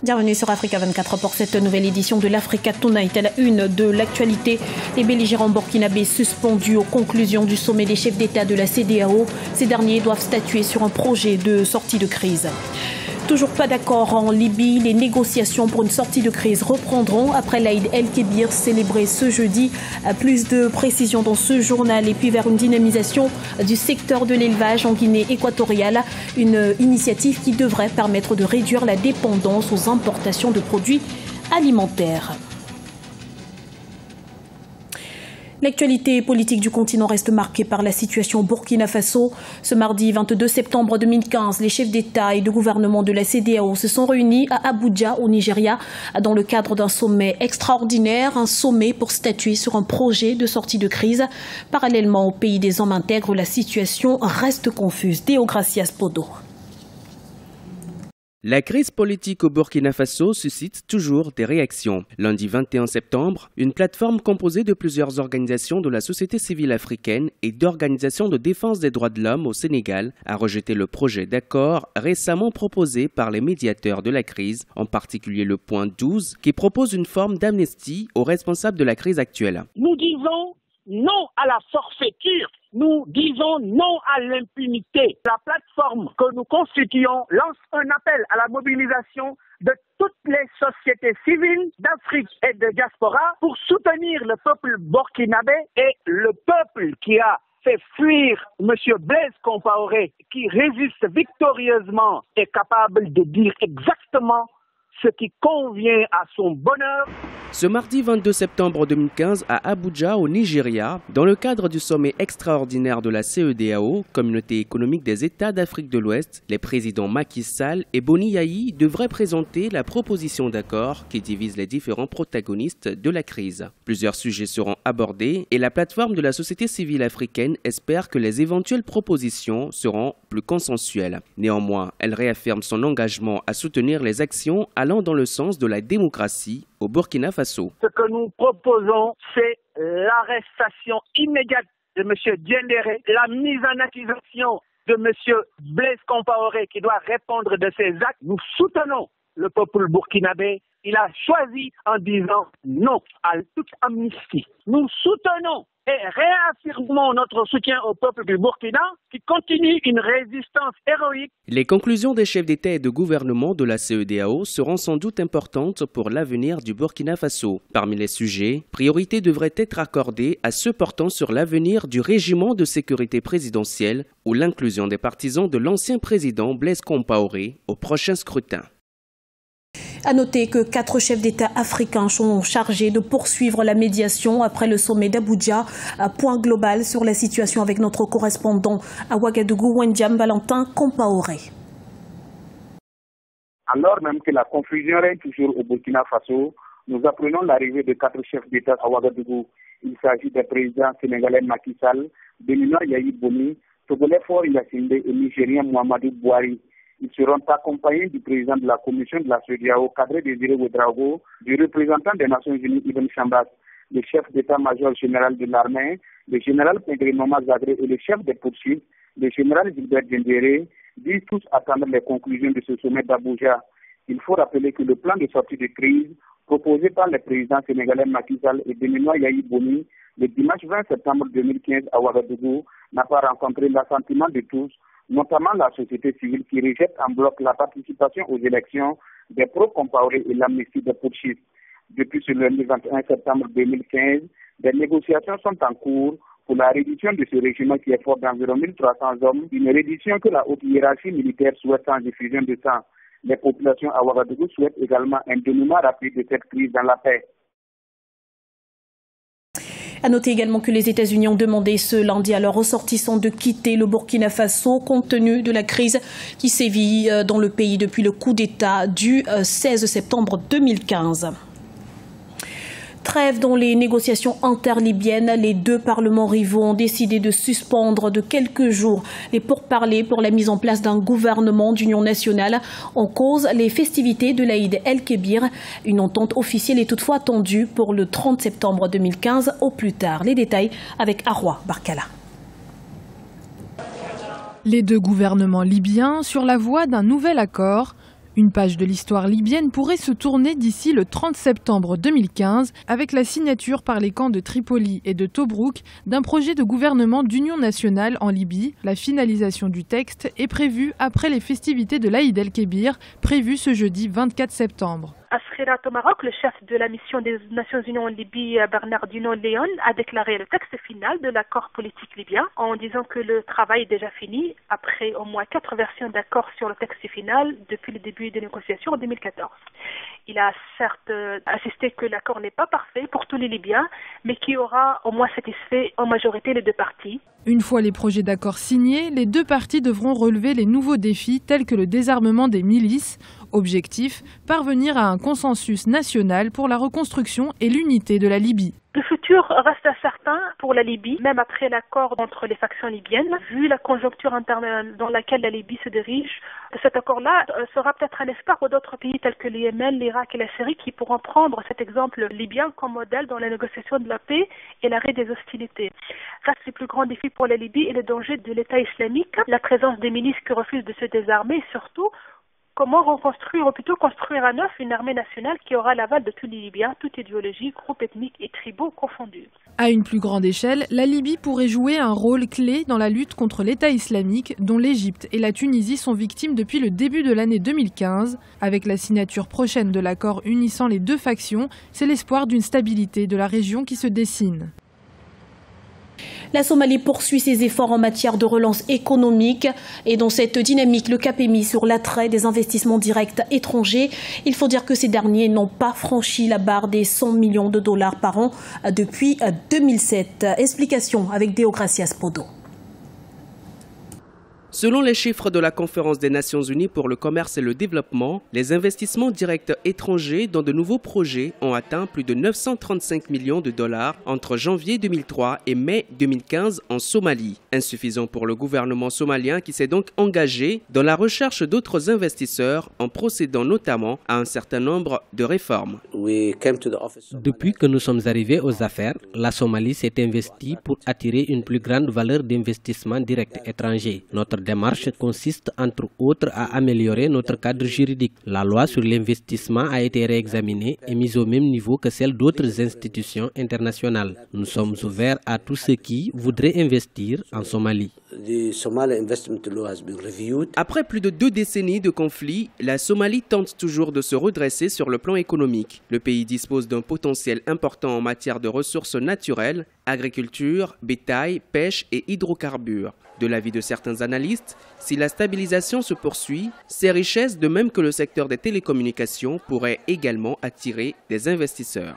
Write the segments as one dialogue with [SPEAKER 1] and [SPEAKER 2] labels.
[SPEAKER 1] Bienvenue sur Africa 24 pour cette nouvelle édition de l'Africa Tonight. À la une de l'actualité, les belligérants burkinabés suspendus aux conclusions du sommet des chefs d'État de la CEDEAO. Ces derniers doivent statuer sur un projet de sortie de crise. Toujours pas d'accord en Libye, les négociations pour une sortie de crise reprendront après l'Aïd El-Kébir célébré ce jeudi. Plus de précisions dans ce journal et puis vers une dynamisation du secteur de l'élevage en Guinée équatoriale. Une initiative qui devrait permettre de réduire la dépendance aux importations de produits alimentaires. L'actualité politique du continent reste marquée par la situation au Burkina Faso. Ce mardi 22 septembre 2015, les chefs d'État et de gouvernement de la CEDEAO se sont réunis à Abuja, au Nigeria, dans le cadre d'un sommet extraordinaire, un sommet pour statuer sur un projet de sortie de crise. Parallèlement au pays des hommes intègres, la situation reste confuse. Deogracias Podo.
[SPEAKER 2] La crise politique au Burkina Faso suscite toujours des réactions. Lundi 21 septembre, une plateforme composée de plusieurs organisations de la société civile africaine et d'organisations de défense des droits de l'homme au Sénégal a rejeté le projet d'accord récemment proposé par les médiateurs de la crise, en particulier le point 12, qui propose une forme d'amnistie aux responsables de la crise actuelle.
[SPEAKER 3] Nous disons non à la forfaiture. Nous disons non à l'impunité. La plateforme que nous constituons lance un appel à la mobilisation de toutes les sociétés civiles d'Afrique et de diaspora pour soutenir le peuple burkinabé et le peuple qui a fait fuir M. Blaise Compaoré, qui résiste victorieusement, est capable de dire exactement ce qui convient à son bonheur.
[SPEAKER 2] Ce mardi 22 septembre 2015 à Abuja, au Nigeria, dans le cadre du sommet extraordinaire de la CEDEAO, Communauté économique des États d'Afrique de l'Ouest, les présidents Macky Sall et Boni Yayi devraient présenter la proposition d'accord qui divise les différents protagonistes de la crise. Plusieurs sujets seront abordés et la plateforme de la société civile africaine espère que les éventuelles propositions seront plus consensuelles. Néanmoins, elle réaffirme son engagement à soutenir les actions allant dans le sens de la démocratie au Burkina Faso.
[SPEAKER 3] Ce que nous proposons, c'est l'arrestation immédiate de M. Diendéré, la mise en accusation de M. Blaise Compaoré qui doit répondre de ses actes. Nous soutenons le peuple burkinabé. Il a choisi en disant non à toute amnistie. Nous soutenons et réaffirmons notre soutien au peuple du Burkina qui continue une résistance héroïque.
[SPEAKER 2] Les conclusions des chefs d'État et de gouvernement de la CEDEAO seront sans doute importantes pour l'avenir du Burkina Faso. Parmi les sujets, priorité devrait être accordée à ceux portant sur l'avenir du régiment de sécurité présidentielle ou l'inclusion des partisans de l'ancien président Blaise Compaoré au prochain scrutin.
[SPEAKER 1] À noter que 4 chefs d'État africains sont chargés de poursuivre la médiation après le sommet d'Abuja. Point global sur la situation avec notre correspondant à Ouagadougou, Wendiam Valentin Compaoré.
[SPEAKER 4] Alors même que la confusion règne toujours au Burkina Faso, nous apprenons l'arrivée de 4 chefs d'État à Ouagadougou. Il s'agit des présidents sénégalais Macky Sall, béninois Yayi Boni, togolais Faure Gnassingbé et nigérien Muhammadu Buhari. Ils seront accompagnés du président de la commission de la CEDEAO, Kadri Désiré Ouédraogo, du représentant des Nations Unies, Ibn Chambas, le chef d'état-major général de l'armée, le général Pedri Mama Zagré et le chef des poursuites, le général Gilbert Diendéré, disent tous attendre les conclusions de ce sommet d'Abuja. Il faut rappeler que le plan de sortie de crise proposé par le président sénégalais Macky Sall et béninois Yayi Boni le dimanche 20 septembre 2015 à Ouagadougou n'a pas rencontré l'assentiment de tous, notamment la société civile qui rejette en bloc la participation aux élections des pro-Compaoré et l'amnistie des putschistes. Depuis ce lundi 21 septembre 2015, des négociations sont en cours pour la réduction de ce régiment qui est fort d'environ 1300 hommes, une réduction que la haute hiérarchie militaire souhaite sans diffusion de sang. Les populations à Ouagadougou souhaitent également un dénouement rapide de cette crise dans la paix.
[SPEAKER 1] À noter également que les États-Unis ont demandé ce lundi à leurs ressortissants de quitter le Burkina Faso compte tenu de la crise qui sévit dans le pays depuis le coup d'État du 16 septembre 2015. Trêve dans les négociations interlibyennes, les 2 parlements rivaux ont décidé de suspendre de quelques jours les pourparlers pour la mise en place d'un gouvernement d'union nationale. En cause, les festivités de l'Aïd El-Kébir. Une entente officielle est toutefois attendue pour le 30 septembre 2015 au plus tard. Les détails avec Arwa Barkala.
[SPEAKER 5] Les 2 gouvernements libyens sur la voie d'un nouvel accord. Une page de l'histoire libyenne pourrait se tourner d'ici le 30 septembre 2015 avec la signature par les camps de Tripoli et de Tobrouk d'un projet de gouvernement d'union nationale en Libye. La finalisation du texte est prévue après les festivités de l'Aïd el-Kébir, prévues ce jeudi 24 septembre.
[SPEAKER 6] À Skhirat au Maroc, le chef de la mission des Nations Unies en Libye, Bernardino Leon, a déclaré le texte final de l'accord politique libyen en disant que le travail est déjà fini après au moins 4 versions d'accord sur le texte final depuis le début des négociations en 2014. Il a certes insisté que l'accord n'est pas parfait pour tous les Libyens, mais qui aura au moins satisfait en majorité les deux parties.
[SPEAKER 5] Une fois les projets d'accord signés, les deux parties devront relever les nouveaux défis tels que le désarmement des milices. Objectif, parvenir à un consensus national pour la reconstruction et l'unité de la Libye.
[SPEAKER 6] Le futur reste incertain pour la Libye, même après l'accord entre les factions libyennes. Vu la conjoncture interne dans laquelle la Libye se dirige, cet accord-là sera peut-être un espoir pour d'autres pays tels que le Yémen, l'Irak et la Syrie qui pourront prendre cet exemple libyen comme modèle dans la négociation de la paix et l'arrêt des hostilités. Reste le plus grand défi pour la Libye et le danger de l'État islamique, la présence des milices qui refusent de se désarmer et surtout comment reconstruire, ou plutôt construire à neuf une armée nationale qui aura l'aval de tous les Libyens, toute idéologie, groupes ethniques et tribaux confondus.
[SPEAKER 5] À une plus grande échelle, la Libye pourrait jouer un rôle clé dans la lutte contre l'État islamique, dont l'Égypte et la Tunisie sont victimes depuis le début de l'année 2015. Avec la signature prochaine de l'accord unissant les deux factions, c'est l'espoir d'une stabilité de la région qui se dessine.
[SPEAKER 1] La Somalie poursuit ses efforts en matière de relance économique et dans cette dynamique, le cap est mis sur l'attrait des investissements directs étrangers. Il faut dire que ces derniers n'ont pas franchi la barre des 100 millions de dollars par an depuis 2007. Explication avec Deogracias Podo.
[SPEAKER 2] Selon les chiffres de la Conférence des Nations Unies pour le commerce et le développement, les investissements directs étrangers dans de nouveaux projets ont atteint plus de 935 millions de dollars entre janvier 2003 et mai 2015 en Somalie. Insuffisant pour le gouvernement somalien qui s'est donc engagé dans la recherche d'autres investisseurs en procédant notamment à un certain nombre de réformes.
[SPEAKER 7] Depuis que nous sommes arrivés aux affaires, la Somalie s'est investie pour attirer une plus grande valeur d'investissement direct étranger. Notre démarche consiste entre autres à améliorer notre cadre juridique. La loi sur l'investissement a été réexaminée et mise au même niveau que celle d'autres institutions internationales. Nous sommes ouverts à tous ceux qui voudraient investir en Somalie.
[SPEAKER 2] Après plus de 2 décennies de conflits, la Somalie tente toujours de se redresser sur le plan économique. Le pays dispose d'un potentiel important en matière de ressources naturelles, agriculture, bétail, pêche et hydrocarbures. De l'avis de certains analystes, si la stabilisation se poursuit, ces richesses, de même que le secteur des télécommunications, pourraient également attirer des investisseurs.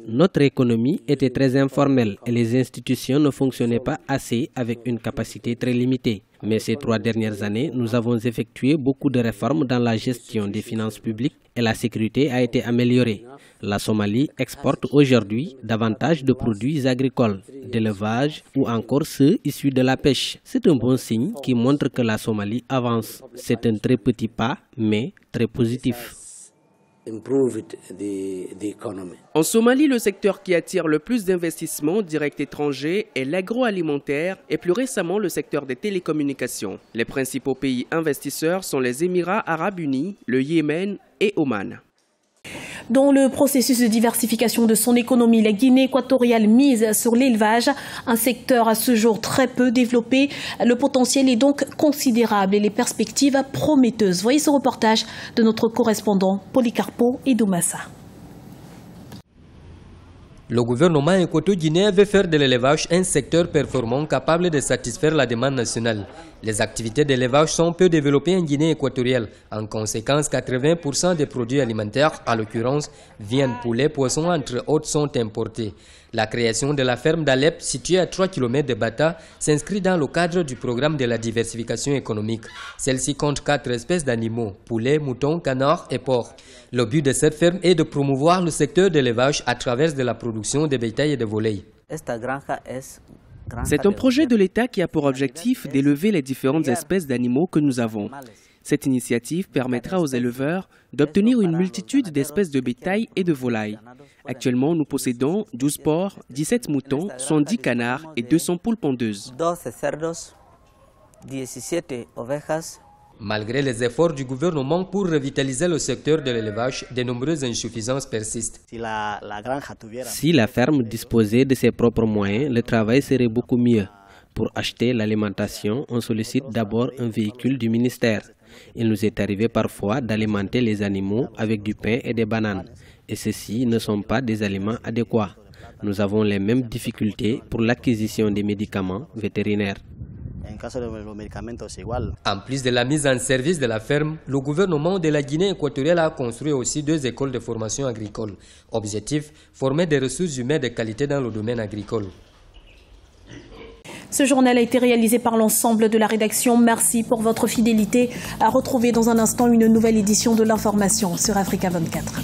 [SPEAKER 7] Notre économie était très informelle et les institutions ne fonctionnaient pas assez avec une capacité très limitée. Mais ces 3 dernières années, nous avons effectué beaucoup de réformes dans la gestion des finances publiques et la sécurité a été améliorée. La Somalie exporte aujourd'hui davantage de produits agricoles, d'élevage ou encore ceux issus de la pêche. C'est un bon signe qui montre que la Somalie avance. C'est un très petit pas, mais très positif.
[SPEAKER 2] En Somalie, le secteur qui attire le plus d'investissements directs étrangers est l'agroalimentaire et plus récemment le secteur des télécommunications. Les principaux pays investisseurs sont les Émirats arabes unis, le Yémen et Oman.
[SPEAKER 1] Dans le processus de diversification de son économie, la Guinée équatoriale mise sur l'élevage, un secteur à ce jour très peu développé. Le potentiel est donc considérable et les perspectives prometteuses. Voyez ce reportage de notre correspondant Policarpo Edoumassa.
[SPEAKER 8] Le gouvernement équato-guinéen veut faire de l'élevage un secteur performant capable de satisfaire la demande nationale. Les activités d'élevage sont peu développées en Guinée équatoriale. En conséquence, 80% des produits alimentaires, à l'occurrence viande, poulet, poisson, entre autres, sont importés. La création de la ferme d'Alep, située à 3 km de Bata, s'inscrit dans le cadre du programme de la diversification économique. Celle-ci compte 4 espèces d'animaux, poulets, moutons, canards et porcs. Le but de cette ferme est de promouvoir le secteur de l'élevage à travers de la production de bétail et de volailles.
[SPEAKER 2] C'est un projet de l'État qui a pour objectif d'élever les différentes espèces d'animaux que nous avons. Cette initiative permettra aux éleveurs d'obtenir une multitude d'espèces de bétail et de volailles. Actuellement, nous possédons 12 porcs, 17 moutons, 110 canards et 200 poules pondeuses.
[SPEAKER 8] Malgré les efforts du gouvernement pour revitaliser le secteur de l'élevage, de nombreuses insuffisances persistent.
[SPEAKER 7] Si la ferme disposait de ses propres moyens, le travail serait beaucoup mieux. Pour acheter l'alimentation, on sollicite d'abord un véhicule du ministère. Il nous est arrivé parfois d'alimenter les animaux avec du pain et des bananes. Et ceux-ci ne sont pas des aliments adéquats. Nous avons les mêmes difficultés pour l'acquisition des médicaments vétérinaires.
[SPEAKER 8] En plus de la mise en service de la ferme, le gouvernement de la Guinée équatoriale a construit aussi 2 écoles de formation agricole. Objectif, former des ressources humaines de qualité dans le domaine agricole.
[SPEAKER 1] Ce journal a été réalisé par l'ensemble de la rédaction. Merci pour votre fidélité. À retrouver dans un instant une nouvelle édition de l'information sur Africa 24.